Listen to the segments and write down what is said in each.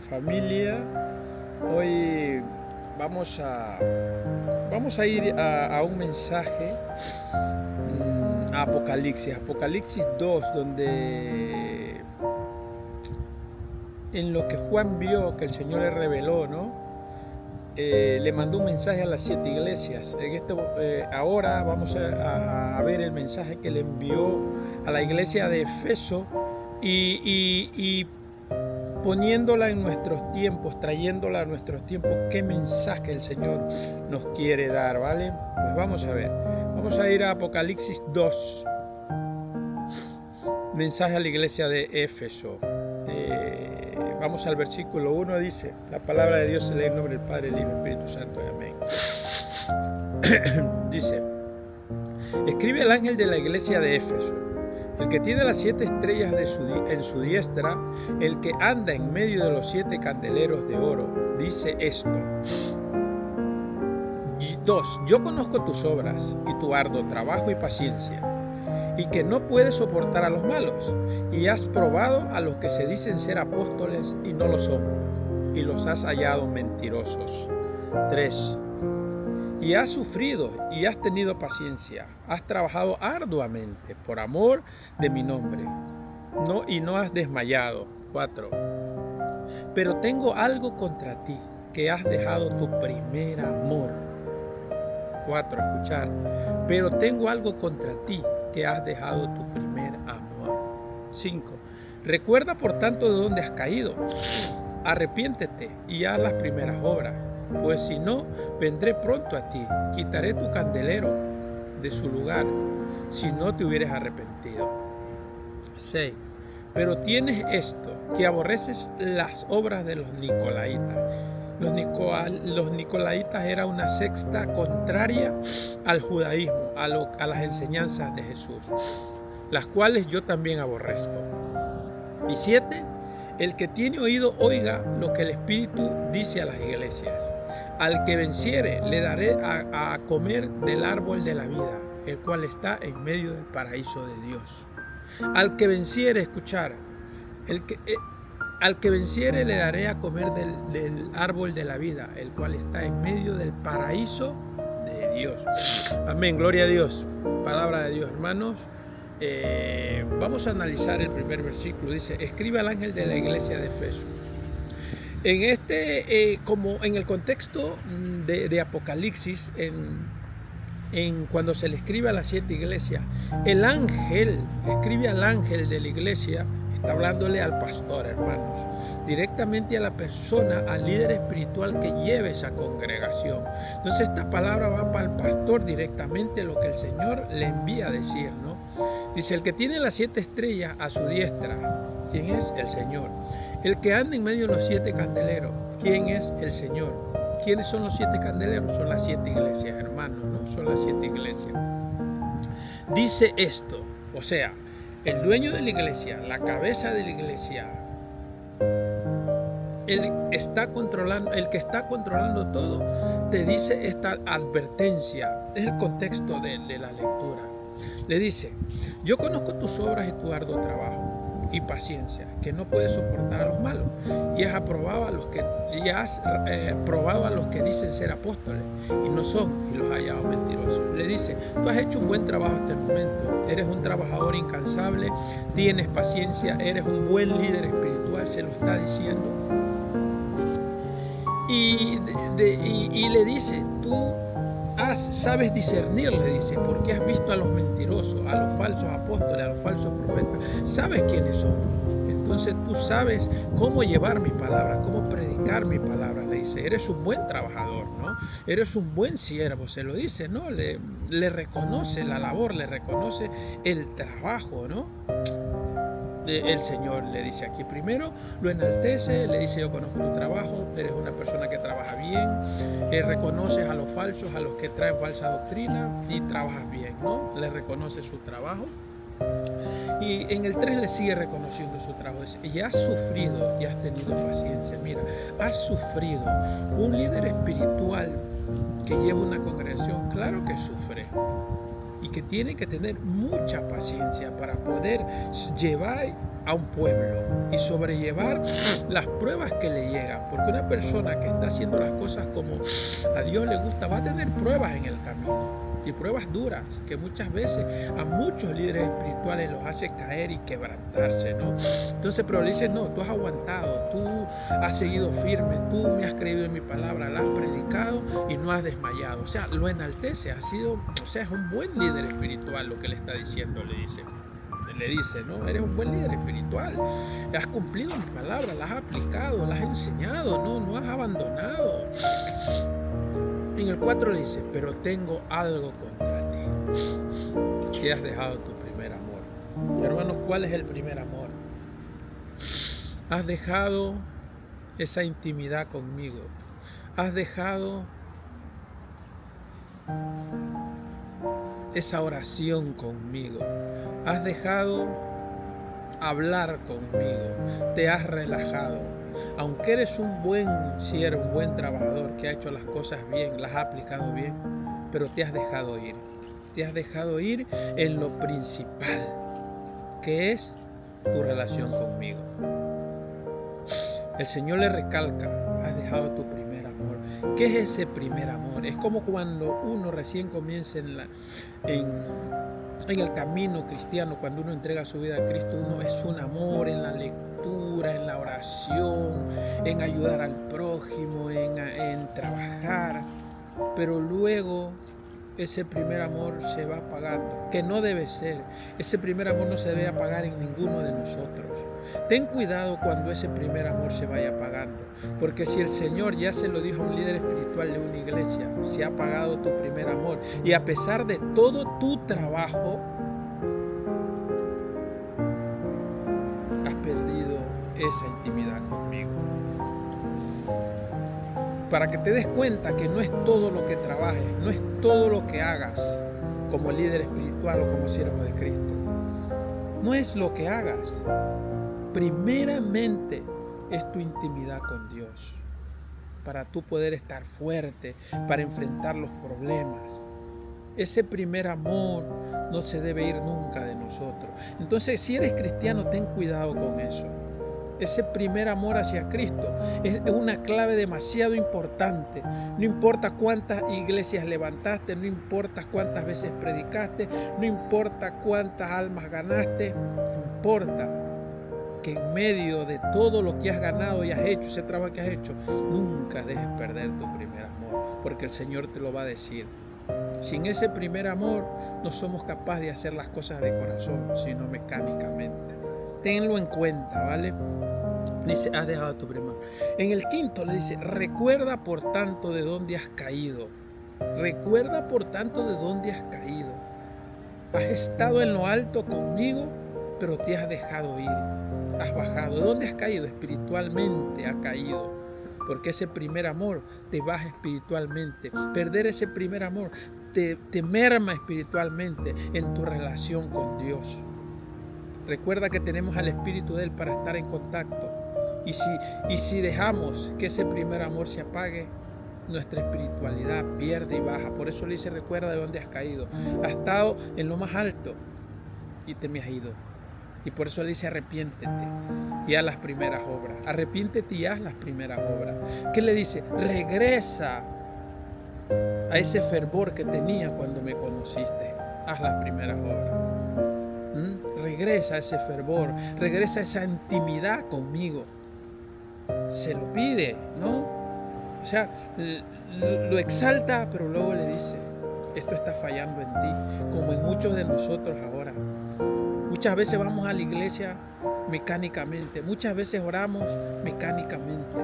Familia, hoy vamos a ir a un mensaje a Apocalipsis 2, donde en lo que Juan vio, que el Señor le reveló, ¿no? Le mandó un mensaje a las 7 iglesias. Ahora vamos a ver el mensaje que le envió a la iglesia de Efeso y poniéndola en nuestros tiempos, trayéndola a nuestros tiempos, qué mensaje el Señor nos quiere dar, ¿vale? Pues vamos a ver. Vamos a ir a Apocalipsis 2, mensaje a la iglesia de Éfeso. Vamos al versículo 1, dice: la palabra de Dios se lee en nombre del Padre, el Hijo y el Espíritu Santo. Amén. Dice: escribe el ángel de la iglesia de Éfeso, el que tiene las 7 estrellas en su diestra, el que anda en medio de los 7 candeleros de oro, dice esto. 2. Yo conozco tus obras y tu arduo trabajo y paciencia, y que no puedes soportar a los malos, y has probado a los que se dicen ser apóstoles y no lo son, y los has hallado mentirosos. 3. Y has sufrido y has tenido paciencia, has trabajado arduamente por amor de mi nombre, y no has desmayado. 4. Pero tengo algo contra ti, que has dejado tu primer amor. 4. Escuchar. Pero tengo algo contra ti, que has dejado tu primer amor. 5. Recuerda por tanto de dónde has caído. Arrepiéntete y haz las primeras obras, pues si no, vendré pronto a ti, quitaré tu candelero de su lugar, si no te hubieras arrepentido. 6. Pero tienes esto, que aborreces las obras de los nicolaítas. Los nicolaítas era una secta contraria al judaísmo, a las enseñanzas de Jesús, las cuales yo también aborrezco. Y 7. El que tiene oído oiga lo que el Espíritu dice a las iglesias. Al que venciere le daré a comer del árbol de la vida, el cual está en medio del paraíso de Dios. Al que venciere, escuchar, al que venciere le daré a comer del árbol de la vida, el cual está en medio del paraíso de Dios. Amén, gloria a Dios. Palabra de Dios, hermanos. Vamos a analizar el primer versículo. Dice: escribe al ángel de la iglesia de Efeso. Como en el contexto de Apocalipsis, cuando se le escribe a las 7 iglesias, el ángel escribe al ángel de la iglesia. Está hablándole al pastor, hermanos, directamente a la persona, al líder espiritual que lleve esa congregación. Entonces esta palabra va para el pastor directamente, lo que el Señor le envía a decir, ¿no? Dice: el que tiene las 7 estrellas a su diestra, ¿quién es? El Señor. El que anda en medio de los 7 candeleros, ¿quién es? El Señor. ¿Quiénes son los 7 candeleros? Son las 7 iglesias, hermanos, ¿no? Son las 7 iglesias. Dice esto, o sea, el dueño de la iglesia, la cabeza de la iglesia, el que está controlando todo, te dice esta advertencia. Es el contexto de la lectura. Le dice: yo conozco tus obras y tu arduo trabajo y paciencia, que no puedes soportar a los malos, y has probado a los que dicen ser apóstoles y no son, y los has hallado mentirosos. Le dice: tú has hecho un buen trabajo hasta el momento, eres un trabajador incansable, tienes paciencia, eres un buen líder espiritual. Se lo está diciendo. Y le dice: tú sabes discernir, le dice, porque has visto a los mentirosos, a los falsos apóstoles, a los falsos profetas. Sabes quiénes son. Entonces tú sabes cómo llevar mi palabra, cómo predicar mi palabra. Le dice: eres un buen trabajador, ¿no? Eres un buen siervo. Se lo dice, ¿no? Le reconoce la labor, le reconoce el trabajo, ¿no? El Señor le dice aquí. Primero lo enaltece, le dice: yo conozco tu trabajo, eres una persona que trabaja bien, reconoces a los falsos, a los que traen falsa doctrina, y trabajas bien, ¿no? Le reconoce su trabajo. Y en el 3 le sigue reconociendo su trabajo. Dice: y has sufrido y has tenido paciencia. Mira, has sufrido. Un líder espiritual que lleva una congregación, claro que sufre. y que tiene que tener mucha paciencia para poder llevar a un pueblo y sobrellevar las pruebas que le llegan, porque una persona que está haciendo las cosas como a Dios le gusta va a tener pruebas en el camino, y pruebas duras que muchas veces a muchos líderes espirituales los hace caer y quebrantarse, ¿no? Entonces, pero le dice, no, tú has aguantado, tú has seguido firme, tú me has creído en mi palabra, la has predicado y no has desmayado. O sea, lo enaltece, ha sido, o sea, es un buen líder espiritual lo que le está diciendo, le dice, ¿no? Eres un buen líder espiritual, has cumplido mi palabra, la has aplicado, la has enseñado, no has abandonado. En el 4 le dice, pero tengo algo contra ti, que has dejado tu primer amor. Hermanos, ¿cuál es el primer amor? Has dejado esa intimidad conmigo, has dejado esa oración conmigo, has dejado hablar conmigo, te has relajado. Aunque eres un buen siervo, un buen trabajador que ha hecho las cosas bien, las ha aplicado bien, pero te has dejado ir. Te has dejado ir en lo principal, que es tu relación conmigo. El Señor le recalca, has dejado tu primer amor. ¿Qué es ese primer amor? Es como cuando uno recién comienza en el camino cristiano, cuando uno entrega su vida a Cristo, uno es un amor en la lectura, en la oración, en ayudar al prójimo, en trabajar, pero luego ese primer amor se va apagando, que no debe ser. Ese primer amor no se debe apagar en ninguno de nosotros. Ten cuidado cuando ese primer amor se vaya apagando, porque si el Señor ya se lo dijo a un líder espiritual de una iglesia, se ha apagado tu primer amor, y a pesar de todo tu trabajo, has perdido esa intimidad conmigo. Para que te des cuenta que no es todo lo que trabajes, no es todo lo que hagas como líder espiritual o como siervo de Cristo. No es lo que hagas. Primeramente es tu intimidad con Dios, para tú poder estar fuerte, para enfrentar los problemas. Ese primer amor no se debe ir nunca de nosotros. Entonces, si eres cristiano, ten cuidado con eso. Ese primer amor hacia Cristo es una clave demasiado importante. No importa cuántas iglesias levantaste, no importa cuántas veces predicaste, no importa cuántas almas ganaste, importa que en medio de todo lo que has ganado y has hecho, ese trabajo que has hecho, nunca dejes perder tu primer amor, porque el Señor te lo va a decir. Sin ese primer amor no somos capaces de hacer las cosas de corazón, sino mecánicamente. Tenlo en cuenta, ¿vale? Dice, has dejado tu primer amor. En el 5 le dice, recuerda por tanto de dónde has caído. Recuerda por tanto de dónde has caído. Has estado en lo alto conmigo, pero te has dejado ir. Has bajado. ¿De dónde has caído? Espiritualmente has caído. Porque ese primer amor te baja espiritualmente. Perder ese primer amor te merma espiritualmente en tu relación con Dios. Recuerda que tenemos al Espíritu de Él para estar en contacto. Y si dejamos que ese primer amor se apague, nuestra espiritualidad pierde y baja. Por eso le dice, recuerda de dónde has caído. Has estado en lo más alto y te me has ido. Y por eso le dice, arrepiéntete y haz las primeras obras. Arrepiéntete y haz las primeras obras. ¿Qué le dice? Regresa a ese fervor que tenía cuando me conociste. Haz las primeras obras. Regresa a ese fervor, regresa a esa intimidad conmigo. Se lo pide, ¿no? O sea, lo exalta, pero luego le dice, esto está fallando en ti, como en muchos de nosotros ahora. Muchas veces vamos a la iglesia mecánicamente, muchas veces oramos mecánicamente,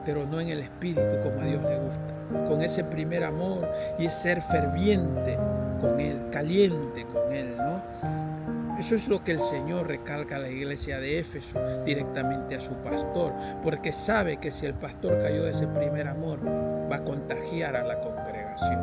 pero no en el espíritu como a Dios le gusta, con ese primer amor y es ser ferviente con Él, caliente con Él, ¿no? Eso es lo que el Señor recalca a la iglesia de Éfeso directamente a su pastor, porque sabe que si el pastor cayó de ese primer amor, va a contagiar a la congregación.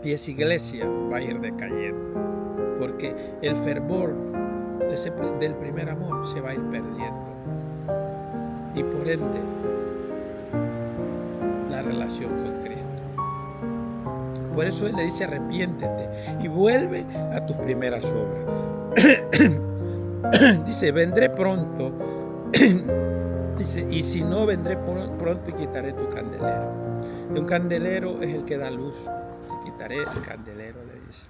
Y esa iglesia va a ir decayendo, porque el fervor del primer amor se va a ir perdiendo. Y por ende, la relación con Cristo. Por eso Él le dice: arrepiéntete y vuelve a tus primeras obras. Dice: vendré pronto. Dice: y si no, vendré pronto y quitaré tu candelero. Un candelero es el que da luz. Te quitaré el candelero, le dice.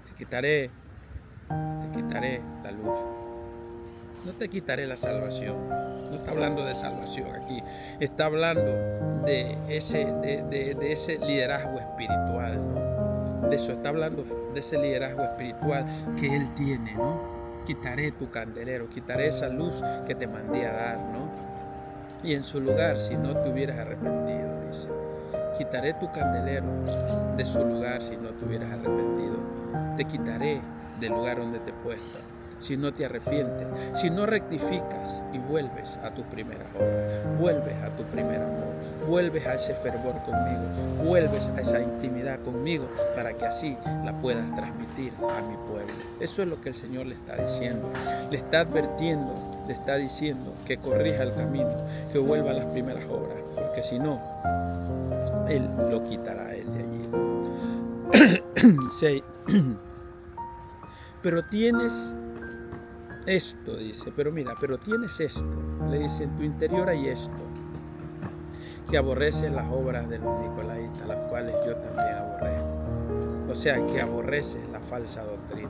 Te quitaré la luz. No te quitaré la salvación. No está hablando de salvación aquí. Está hablando de ese liderazgo espiritual, ¿no? De eso está hablando, de ese liderazgo espiritual que Él tiene, ¿no? Quitaré tu candelero, quitaré esa luz que te mandé a dar, ¿no? Y en su lugar, si no te hubieras arrepentido, dice: quitaré tu candelero de su lugar si no te hubieras arrepentido. Te quitaré del lugar donde te he puesto si no te arrepientes, si no rectificas y vuelves a tus primeras obras, vuelves a tu primer amor, vuelves a ese fervor conmigo, vuelves a esa intimidad conmigo, para que así la puedas transmitir a mi pueblo. Eso es lo que el Señor le está diciendo. Le está advirtiendo, le está diciendo que corrija el camino, que vuelva a las primeras obras, porque si no, Él lo quitará a él de allí. 6. Pero tienes esto, dice, pero tienes esto, le dice: en tu interior hay esto, que aborreces las obras de los nicolaitas, las cuales yo también aborrezco. O sea, que aborreces la falsa doctrina.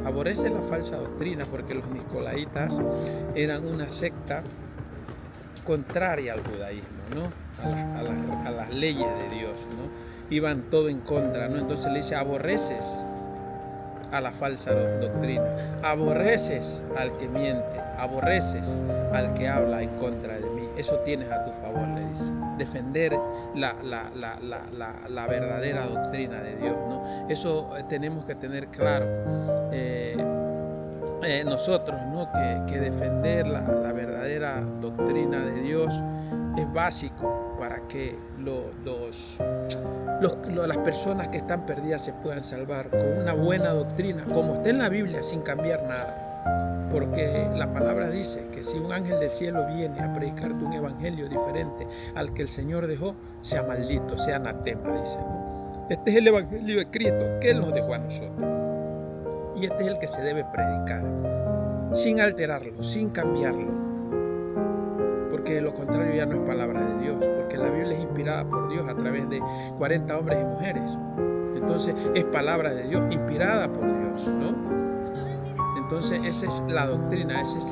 Aborreces la falsa doctrina porque los nicolaitas eran una secta contraria al judaísmo, ¿no? A las leyes de Dios, ¿no? Iban todo en contra, ¿no? Entonces le dice: aborreces a la falsa doctrina, aborreces al que miente, aborreces al que habla en contra de mí. Eso tienes a tu favor, le dice: defender la verdadera doctrina de Dios, ¿no? Eso tenemos que tener claro nosotros, ¿no? Que defender la verdadera doctrina de Dios es básico para que las personas que están perdidas se puedan salvar con una buena doctrina, como está en la Biblia, sin cambiar nada. Porque la palabra dice que si un ángel del cielo viene a predicarte un evangelio diferente al que el Señor dejó, sea maldito, sea anatema, dice, ¿no? Este es el evangelio escrito que Él nos dejó a nosotros. Y este es el que se debe predicar, sin alterarlo, sin cambiarlo. Porque de lo contrario ya no es palabra de Dios, porque la Biblia es inspirada por Dios a través de 40 hombres y mujeres. Entonces es palabra de Dios, inspirada por Dios, ¿no? Entonces esa es la doctrina, esa es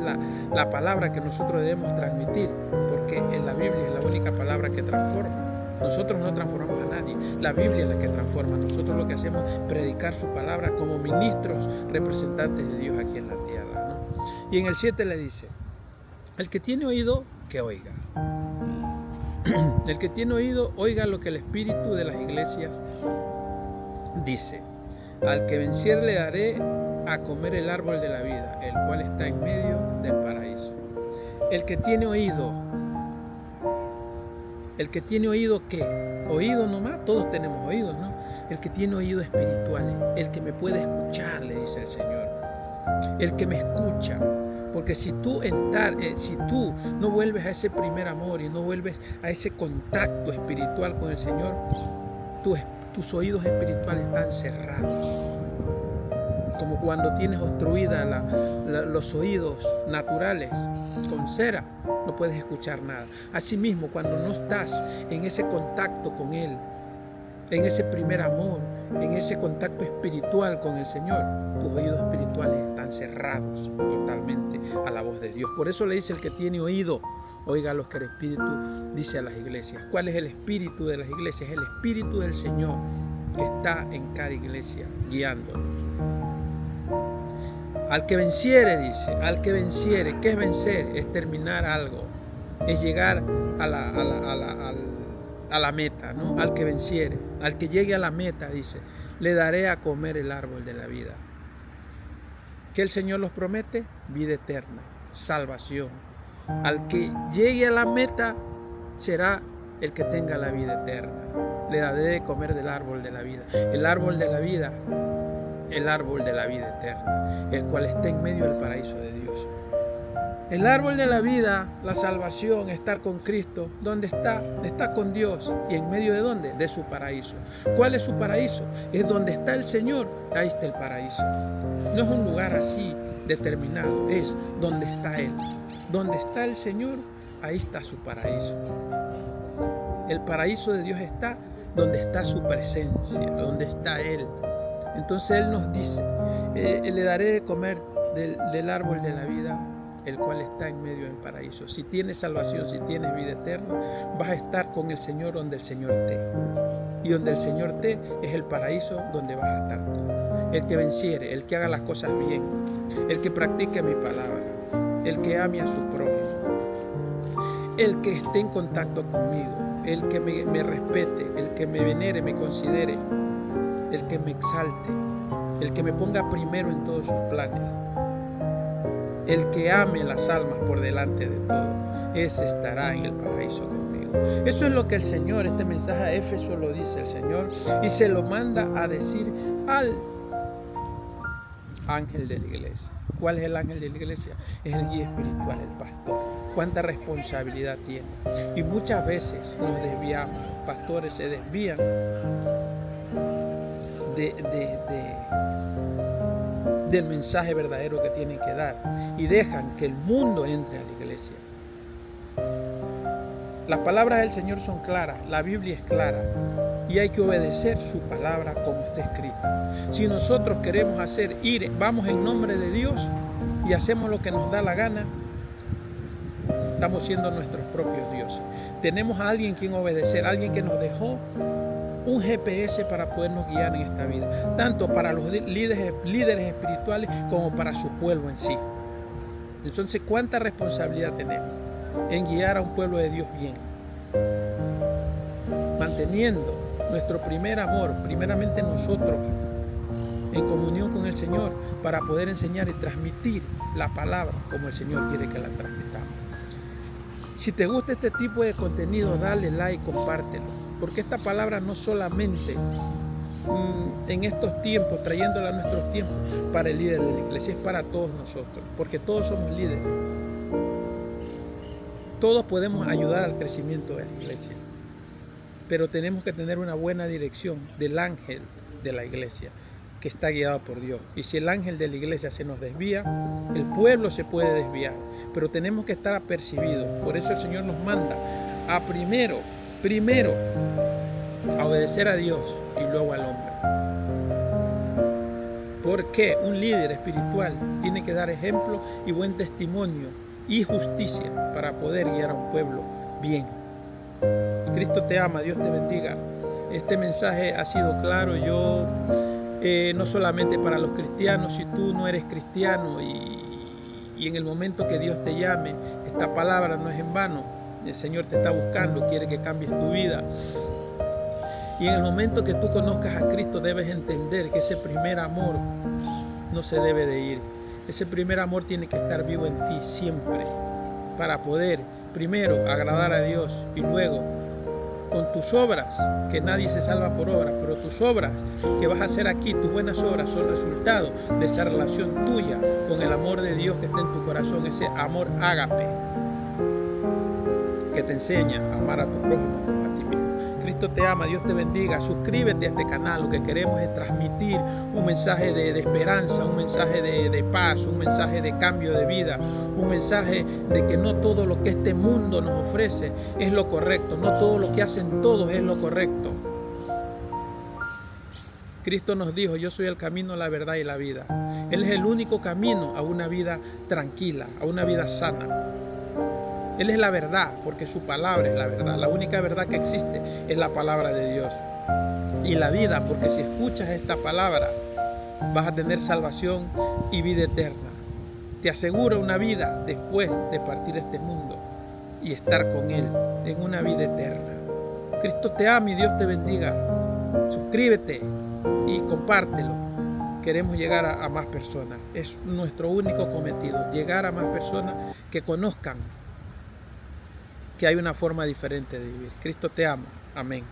la palabra que nosotros debemos transmitir, porque en la Biblia es la única palabra que transforma. Nosotros no transformamos a nadie, la Biblia es la que transforma. Nosotros lo que hacemos es predicar su palabra como ministros, representantes de Dios aquí en la tierra, ¿no? Y en el 7 le dice: el que tiene oído, que oiga. El que tiene oído, oiga lo que el Espíritu de las iglesias dice. Al que venciere le daré a comer el árbol de la vida, el cual está en medio del paraíso. El que tiene oído. El que tiene oído, ¿qué? Oído nomás, todos tenemos oídos, ¿no? El que tiene oído espirituales, el que me puede escuchar, le dice el Señor. El que me escucha. Porque si tú no vuelves a ese primer amor y no vuelves a ese contacto espiritual con el Señor, tus oídos espirituales están cerrados. Como cuando tienes obstruida los oídos naturales con cera, no puedes escuchar nada. Asimismo, cuando no estás en ese contacto con Él, en ese primer amor, en ese contacto espiritual con el Señor, tus oídos espirituales están cerrados totalmente a la voz de Dios. Por eso le dice: el que tiene oído, oiga lo que el Espíritu dice a las iglesias. ¿Cuál es el espíritu de las iglesias? El Espíritu del Señor que está en cada iglesia guiándonos. Al que venciere, dice, al que venciere. ¿Qué es vencer? Es terminar algo, es llegar a la meta, ¿no? Al que venciere, al que llegue a la meta, dice, le daré a comer el árbol de la vida. ¿Qué el Señor los promete? Vida eterna, salvación. Al que llegue a la meta será el que tenga la vida eterna. Le daré de comer del árbol de la vida. El árbol de la vida, el árbol de la vida eterna, el cual está en medio del paraíso de Dios. El árbol de la vida, la salvación, estar con Cristo, ¿dónde está? Está con Dios. ¿Y en medio de dónde? De su paraíso. ¿Cuál es su paraíso? Es donde está el Señor, ahí está el paraíso. No es un lugar así determinado, es donde está Él. Donde está el Señor, ahí está su paraíso. El paraíso de Dios está donde está su presencia, donde está Él. Entonces Él nos dice, le daré de comer del árbol de la vida, el cual está en medio del paraíso. Si tienes salvación, si tienes vida eterna, vas a estar con el Señor donde el Señor esté. Y donde el Señor esté es el paraíso donde vas a estar tú. El que venciere, el que haga las cosas bien, el que practique mi palabra, el que ame a su prójimo, el que esté en contacto conmigo, el que me respete, el que me venere, me considere, el que me exalte, el que me ponga primero en todos sus planes, el que ame las almas por delante de todo, ese estará en el paraíso conmigo. Eso es lo que el Señor, este mensaje a Éfeso lo dice el Señor y se lo manda a decir al ángel de la iglesia. ¿Cuál es el ángel de la iglesia? Es el guía espiritual, el pastor. ¿Cuánta responsabilidad tiene? Y muchas veces nos desviamos, los pastores se desvían del mensaje verdadero que tienen que dar y dejan que el mundo entre a la iglesia. Las palabras del Señor son claras, la Biblia es clara y hay que obedecer su palabra como está escrita. Si nosotros queremos vamos en nombre de Dios y hacemos lo que nos da la gana, estamos siendo nuestros propios dioses. Tenemos a alguien quien obedecer, alguien que nos dejó un GPS para podernos guiar en esta vida, tanto para los líderes espirituales como para su pueblo en sí. Entonces, ¿cuánta responsabilidad tenemos en guiar a un pueblo de Dios bien? Manteniendo nuestro primer amor, primeramente nosotros, en comunión con el Señor, para poder enseñar y transmitir la palabra como el Señor quiere que la transmitamos. Si te gusta este tipo de contenido, dale like, compártelo, porque esta palabra no solamente en estos tiempos, trayéndola a nuestros tiempos, para el líder de la iglesia, es para todos nosotros, porque todos somos líderes. Todos podemos ayudar al crecimiento de la iglesia, pero tenemos que tener una buena dirección del ángel de la iglesia, que está guiado por Dios. Y si el ángel de la iglesia se nos desvía, el pueblo se puede desviar, pero tenemos que estar apercibidos. Por eso el Señor nos manda a primero a obedecer a Dios y luego al hombre. Porque un líder espiritual tiene que dar ejemplo y buen testimonio y justicia para poder guiar a un pueblo bien. Cristo te ama, Dios te bendiga. Este mensaje ha sido claro. Yo no solamente para los cristianos, si tú no eres cristiano y en el momento que Dios te llame, esta palabra no es en vano. El Señor te está buscando, quiere que cambies tu vida. Y en el momento que tú conozcas a Cristo, debes entender que ese primer amor no se debe de ir. Ese primer amor tiene que estar vivo en ti siempre, para poder primero agradar a Dios y luego con tus obras, que nadie se salva por obras, pero tus obras que vas a hacer aquí, tus buenas obras, son resultado de esa relación tuya con el amor de Dios que está en tu corazón, ese amor ágape que te enseña a amar a tu prójimo como a ti mismo. Cristo te ama, Dios te bendiga. Suscríbete a este canal. Lo que queremos es transmitir un mensaje de esperanza, un mensaje de paz, un mensaje de cambio de vida, un mensaje de que no todo lo que este mundo nos ofrece es lo correcto, no todo lo que hacen todos es lo correcto. Cristo nos dijo: yo soy el camino, la verdad y la vida. Él es el único camino a una vida tranquila, a una vida sana. Él es la verdad, porque su palabra es la verdad. La única verdad que existe es la palabra de Dios. Y la vida, porque si escuchas esta palabra, vas a tener salvación y vida eterna. Te asegura una vida después de partir de este mundo y estar con Él en una vida eterna. Cristo te ama y Dios te bendiga. Suscríbete y compártelo. Queremos llegar a más personas. Es nuestro único cometido, llegar a más personas que conozcan que hay una forma diferente de vivir. Cristo te ama. Amén.